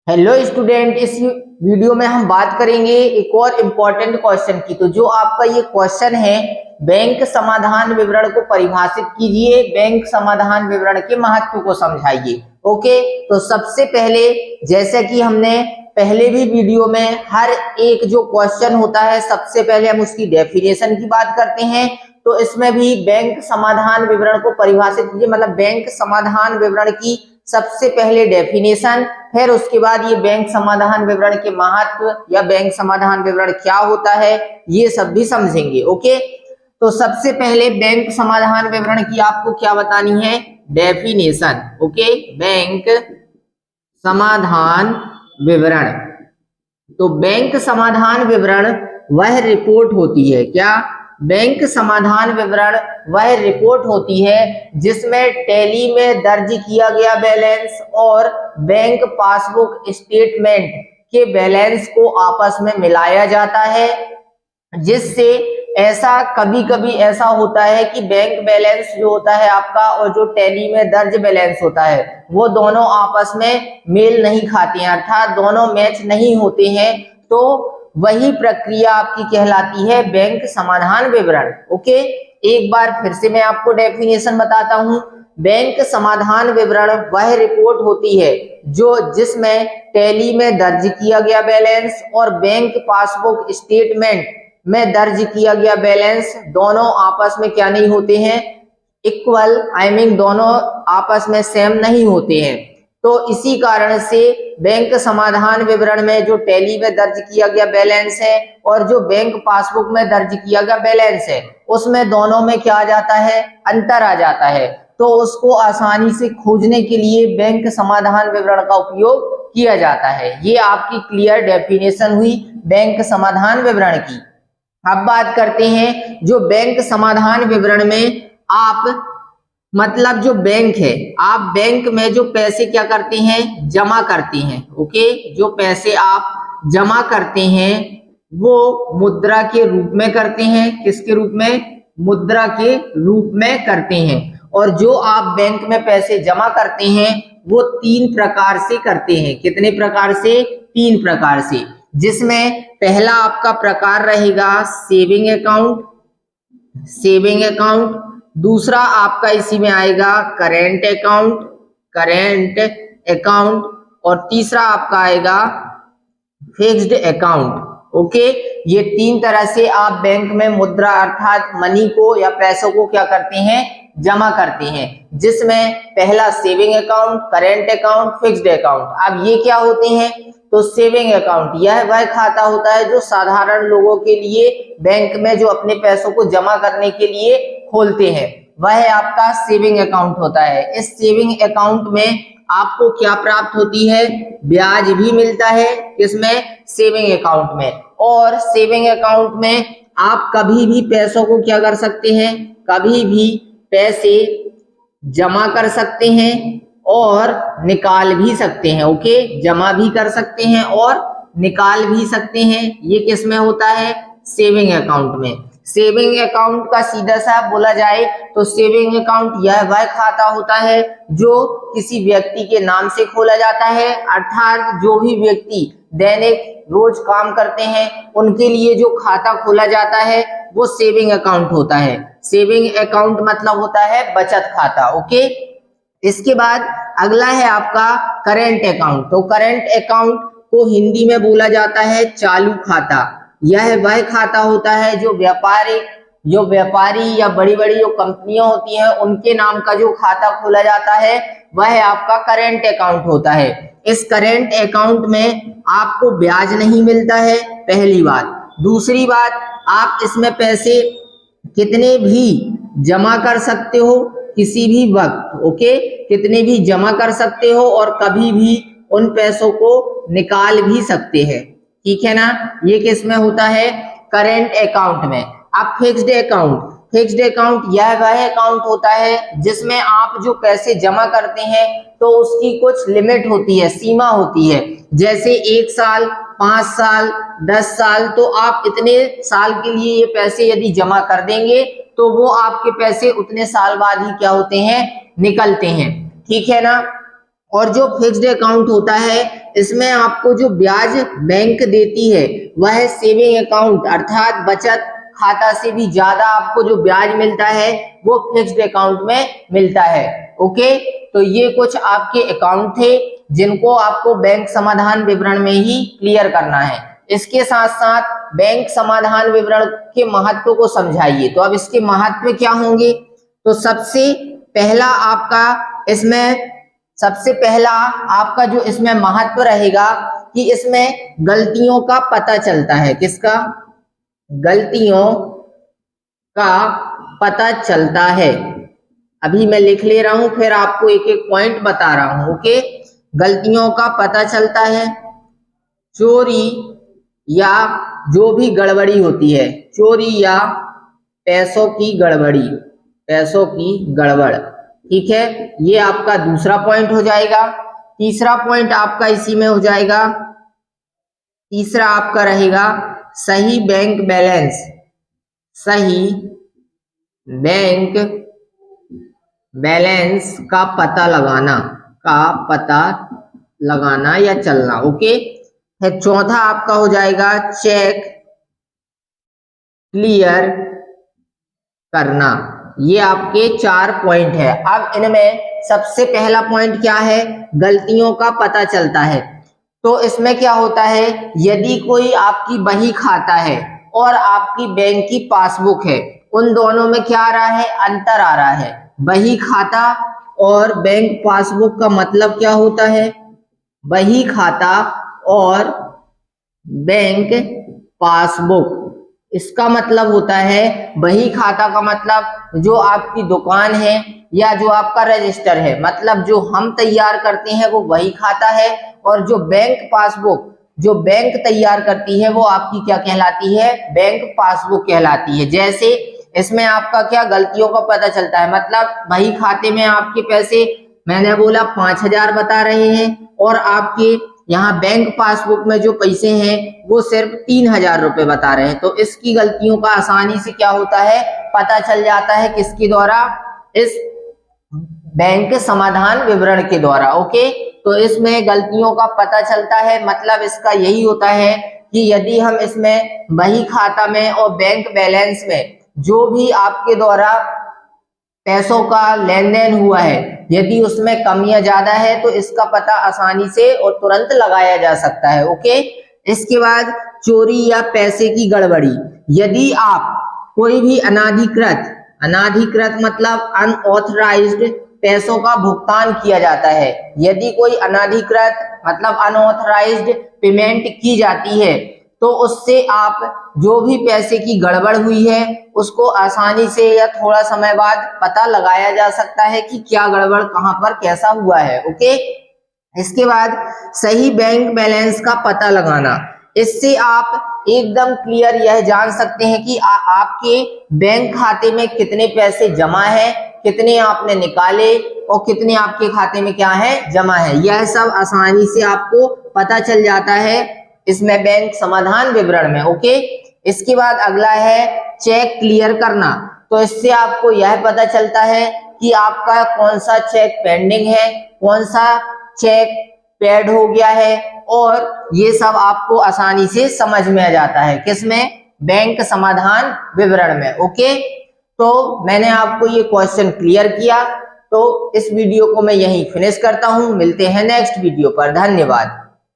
Hello student, इस video में हम बात करेंगे एक और इम्पोर्टेंट क्वेश्चन की। तो जो आपका ये क्वेश्चन है, बैंक समाधान विवरण को परिभाषित कीजिए, बैंक समाधान विवरण के महत्व को समझाइए। ओके, तो सबसे पहले जैसे कि हमने पहले भी वीडियो में हर एक जो क्वेश्चन होता है सबसे पहले हम उसकी डेफिनेशन की बात करते हैं। तो इसमें भी बैंक समाधान विवरण को परिभाषित कीजिए, मतलब बैंक समाधान विवरण की सबसे पहले डेफिनेशन, फिर उसके बाद ये बैंक समाधान विवरण के महत्व या बैंक समाधान विवरण क्या होता है ये सब भी समझेंगे। ओके, तो सबसे पहले बैंक समाधान विवरण की आपको क्या बतानी है, डेफिनेशन। ओके, बैंक समाधान विवरण। तो बैंक समाधान विवरण वह रिपोर्ट होती है, क्या? बैंक समाधान विवरण वह रिपोर्ट होती है जिसमें टैली में दर्ज किया गया बैलेंस और बैंक पासबुक स्टेटमेंट के बैलेंस को आपस में मिलाया जाता है, जिससे ऐसा कभी कभी ऐसा होता है कि बैंक बैलेंस जो होता है आपका और जो टैली में दर्ज बैलेंस होता है वो दोनों आपस में मेल नहीं खाते हैं, अर्थात दोनों मैच नहीं होते हैं। तो वही प्रक्रिया आपकी कहलाती है बैंक समाधान विवरण। ओके, एक बार फिर से मैं आपको डेफिनेशन बताता हूं। बैंक समाधान विवरण वह रिपोर्ट होती है जिसमें टैली में दर्ज किया गया बैलेंस और बैंक पासबुक स्टेटमेंट में दर्ज किया गया बैलेंस दोनों आपस में क्या नहीं होते हैं, इक्वल, आई मीन दोनों आपस में सेम नहीं होते हैं। तो इसी कारण से बैंक समाधान विवरण में जो टैली में दर्ज किया गया बैलेंस है और जो बैंक पासबुक में दर्ज किया गया बैलेंस है उसमें दोनों में क्या आ जाता है, अंतर आ जाता है। तो उसको आसानी से खोजने के लिए बैंक समाधान विवरण का उपयोग किया जाता है। ये आपकी क्लियर डेफिनेशन हुई बैंक समाधान विवरण की। अब बात करते हैं जो बैंक समाधान विवरण में आप, मतलब जो बैंक है, आप बैंक में जो पैसे क्या करते हैं, जमा करते हैं। ओके, जो पैसे आप जमा करते हैं वो मुद्रा के रूप में करते हैं। किसके रूप में? मुद्रा के रूप में करते हैं। और जो आप बैंक में पैसे जमा करते हैं वो 3 प्रकार से करते हैं। कितने प्रकार से? 3 प्रकार से, जिसमें पहला आपका प्रकार रहेगा सेविंग अकाउंट, सेविंग अकाउंट। दूसरा आपका इसी में आएगा करेंट अकाउंट, करेंट अकाउंट। और तीसरा आपका आएगा फिक्स्ड अकाउंट। ओके, ये 3 तरह से आप बैंक में मुद्रा अर्थात मनी को या पैसों को क्या करते हैं, जमा करते हैं, जिसमें पहला saving account, current account, fixed account. अब ये क्या होते हैं? तो सेविंग अकाउंट यह वह खाता होता है जो साधारण लोगों के लिए बैंक में जो अपने पैसों को जमा करने के लिए खोलते हैं, वह आपका सेविंग अकाउंट होता है। इस सेविंग अकाउंट में आपको क्या प्राप्त होती है, ब्याज भी मिलता है। किसमें? सेविंग अकाउंट में। और सेविंग अकाउंट में आप कभी भी पैसों को क्या कर सकते हैं, कभी भी पैसे जमा कर सकते हैं और निकाल भी सकते हैं। ओके, जमा भी कर सकते हैं और निकाल भी सकते हैं। ये किस में होता है? सेविंग अकाउंट में। सेविंग अकाउंट का सीधा सा बोला जाए तो सेविंग अकाउंट यह वह खाता होता है जो किसी व्यक्ति के नाम से खोला जाता है, अर्थात जो भी व्यक्ति दैनिक रोज काम करते हैं उनके लिए जो खाता खोला जाता है वो सेविंग अकाउंट होता है। सेविंग अकाउंट मतलब होता है बचत खाता। ओके, इसके बाद अगला है आपका करेंट अकाउंट। तो करेंट अकाउंट को हिंदी में बोला जाता है चालू खाता। यह वह खाता होता है जो व्यापारी या बड़ी बड़ी जो कंपनियां होती हैं उनके नाम का जो खाता खोला जाता है वह आपका करेंट अकाउंट होता है। इस करेंट अकाउंट में आपको ब्याज नहीं मिलता है, पहली बात। दूसरी बात, आप इसमें पैसे कितने भी जमा कर सकते हो किसी भी वक्त। ओके, कितने भी जमा कर सकते हो और कभी भी उन पैसों को निकाल भी सकते हैं। ठीक है ना? ये किस में होता है? करेंट अकाउंट में। अब फिक्स्ड अकाउंट, फिक्स्ड अकाउंट यह वह अकाउंट होता है जिसमें आप जो पैसे जमा करते हैं तो उसकी कुछ लिमिट होती है, सीमा होती है। जैसे 1 साल, 5 साल, 10 साल, तो आप इतने साल के लिए ये पैसे यदि जमा कर देंगे तो वो आपके पैसे उतने साल बाद ही क्या होते हैं, निकलते हैं। ठीक है ना? और जो फिक्स्ड अकाउंट होता है इसमें आपको जो ब्याज बैंक देती है वह सेविंग अकाउंट अर्थात बचत खाता से भी ज्यादा आपको जो ब्याज मिलता है वो फिक्स्ड अकाउंट में मिलता है। ओके, तो ये कुछ आपके अकाउंट थे जिनको आपको बैंक समाधान विवरण में ही क्लियर करना है। इसके साथ साथ बैंक समाधान विवरण के महत्व को समझाइए। तो अब इसके महत्व क्या होंगे? तो सबसे पहला आपका जो इसमें महत्व रहेगा कि इसमें गलतियों का पता चलता है। किसका? गलतियों का पता चलता है। अभी मैं लिख ले रहा हूं, फिर आपको एक एक पॉइंट बता रहा हूं। ओके, गलतियों का पता चलता है, चोरी या जो भी गड़बड़ी होती है, चोरी या पैसों की गड़बड़, ठीक है, ये आपका दूसरा पॉइंट हो जाएगा। तीसरा पॉइंट आपका इसी में हो जाएगा। तीसरा आपका रहेगा सही बैंक बैलेंस का पता लगाना या चलना। ओके, फिर चौथा आपका हो जाएगा चेक क्लियर करना। ये आपके 4 पॉइंट है। अब इनमें सबसे पहला पॉइंट क्या है? गलतियों का पता चलता है। तो इसमें क्या होता है, यदि कोई आपकी बही खाता है और आपकी बैंक की पासबुक है, उन दोनों में क्या आ रहा है? अंतर आ रहा है। बही खाता और बैंक पासबुक का मतलब क्या होता है? बही खाता और बैंक पासबुक, इसका मतलब होता है, बही खाता का मतलब जो आपकी दुकान है या जो आपका रजिस्टर है, मतलब जो हम तैयार करते हैं वो बही खाता है, और जो बैंक पासबुक जो बैंक तैयार करती है वो आपकी क्या कहलाती है? बैंक पासबुक कहलाती है। जैसे इसमें आपका क्या गलतियों का पता चलता है, मतलब बही खाते में आपके पैसे मैंने बोला 5,000 बता रहे हैं और आपके यहाँ बैंक पासबुक में जो पैसे हैं वो सिर्फ 3,000 रुपए बता रहे हैं। तो इसकी गलतियों का आसानी से क्या होता है? पता चल जाता है। किसके द्वारा? इस बैंक समाधान विवरण के द्वारा। ओके, तो इसमें गलतियों का पता चलता है, मतलब इसका यही होता है कि यदि हम इसमें बही खाता में और बैंक बैलेंस में जो भी आपके द्वारा पैसों का लेन देन हुआ है, यदि उसमें कमियां ज्यादा है तो इसका पता आसानी से और तुरंत लगाया जा सकता है। ओके, इसके बाद चोरी या पैसे की गड़बड़ी। यदि आप कोई भी अनाधिकृत मतलब अनऑथराइज्ड पैसों का भुगतान किया जाता है, यदि कोई अनाधिकृत मतलब अनऑथराइज्ड पेमेंट की जाती है तो उससे आप जो भी पैसे की गड़बड़ हुई है उसको आसानी से या थोड़ा समय बाद पता लगाया जा सकता है कि क्या गड़बड़ कहां पर कैसा हुआ है। ओके, इसके बाद सही बैंक बैलेंस का पता लगाना। इससे आप एकदम क्लियर यह जान सकते हैं कि आपके बैंक खाते में कितने पैसे जमा है, कितने आपने निकाले और कितने आपके खाते में क्या है? जमा है। यह सब आसानी से आपको पता चल जाता है इसमें बैंक समाधान विवरण में। ओके, इसके बाद अगला है चेक क्लियर करना। तो इससे आपको यह पता चलता है कि आपका कौन सा चेक पेंडिंग है, कौन सा चेक पेड हो गया है, और ये सब आपको आसानी से समझ में आ जाता है। किसमें? बैंक समाधान विवरण में। ओके, तो मैंने आपको ये क्वेश्चन क्लियर किया। तो इस वीडियो को मैं यहीं फिनिश करता हूं। मिलते हैं नेक्स्ट वीडियो पर। धन्यवाद।